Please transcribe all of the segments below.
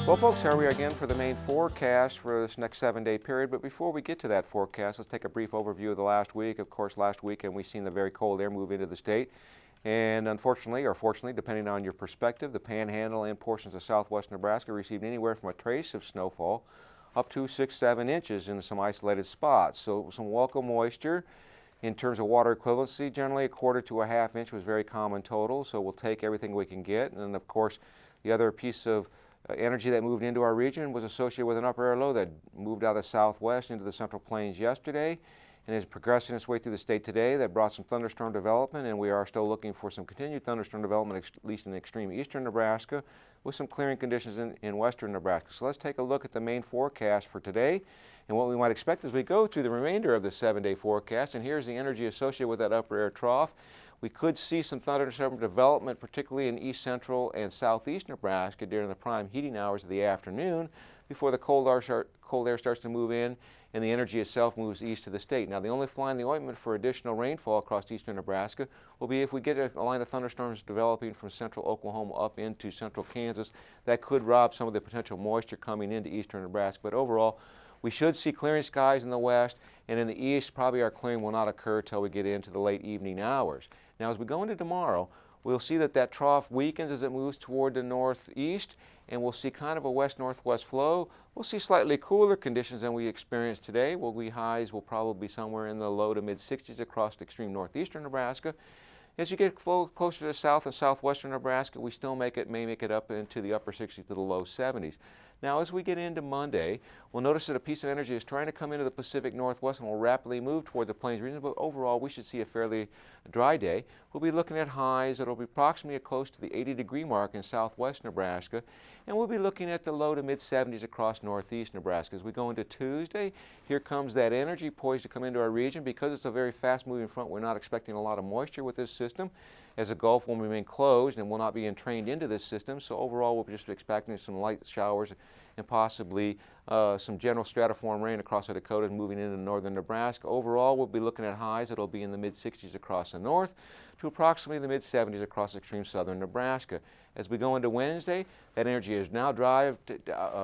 Well, folks, here we are again for the main forecast for this next 7-day period. But before we get to that forecast, let's take a brief overview of the last week. Of course, last weekend we've seen the very cold air move into the state. And unfortunately, or fortunately, depending on your perspective, the Panhandle and portions of southwest Nebraska received anywhere from a trace of snowfall up to 6-7 inches in some isolated spots. So some welcome moisture. In terms of water equivalency, generally a quarter to a half inch was very common total. So we'll take everything we can get. And of course, the other piece of energy that moved into our region was associated with an upper air low that moved out of the southwest into the central plains yesterday and is progressing its way through the state today. That brought some thunderstorm development, and we are still looking for some continued thunderstorm development, at least in extreme eastern Nebraska, with some clearing conditions in western Nebraska. So let's take a look at the main forecast for today and what we might expect as we go through the remainder of the 7-day forecast. And here's the energy associated with that upper air trough. We could see some thunderstorm development, particularly in east central and southeast Nebraska during the prime heating hours of the afternoon before the cold air starts to move in and the energy itself moves east of the state. Now, the only fly in the ointment for additional rainfall across eastern Nebraska will be if we get a line of thunderstorms developing from central Oklahoma up into central Kansas. That could rob some of the potential moisture coming into eastern Nebraska. But overall, we should see clearing skies in the west, and in the east, probably our clearing will not occur until we get into the late evening hours. Now, as we go into tomorrow, we'll see that trough weakens as it moves toward the northeast, and we'll see kind of a west-northwest flow. We'll see slightly cooler conditions than we experienced today. Highs will probably be somewhere in the low to mid-60s across extreme northeastern Nebraska. As you get closer to south and southwestern Nebraska, we still may make it up into the upper 60s to the low 70s. Now, as we get into Monday, we'll notice that a piece of energy is trying to come into the Pacific Northwest and will rapidly move toward the plains region, but overall we should see a fairly dry day. We'll be looking at highs that will be approximately close to the 80-degree mark in southwest Nebraska, and we'll be looking at the low to mid-70s across northeast Nebraska. As we go into Tuesday, here comes that energy poised to come into our region. Because it's a very fast-moving front, we're not expecting a lot of moisture with this system, as the Gulf will remain closed and will not be entrained into this system. So overall, we'll be just expecting some light showers and possibly some general stratiform rain across the Dakotas moving into northern Nebraska. Overall, we'll be looking at highs that'll be in the mid-60s across the north to approximately the mid-70s across extreme southern Nebraska. As we go into Wednesday, that energy is now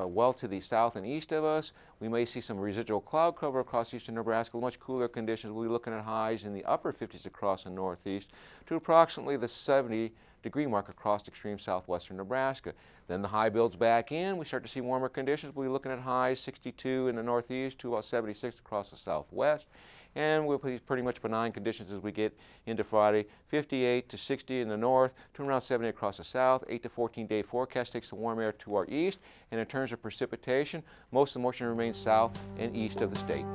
well to the south and east of us. We may see some residual cloud cover across eastern Nebraska, much cooler conditions. We'll be looking at highs in the upper 50s across the northeast to approximately the 70-degree mark across extreme southwestern Nebraska. Then the high builds back in. We start to see warmer conditions. We'll be looking at highs 62 in the northeast to about 76 across the southwest. And we'll be pretty much benign conditions as we get into Friday. 58 to 60 in the north, to around 70 across the south. 8 to 14-day forecast takes the warm air to our east. And in terms of precipitation, most of the moisture remains south and east of the state.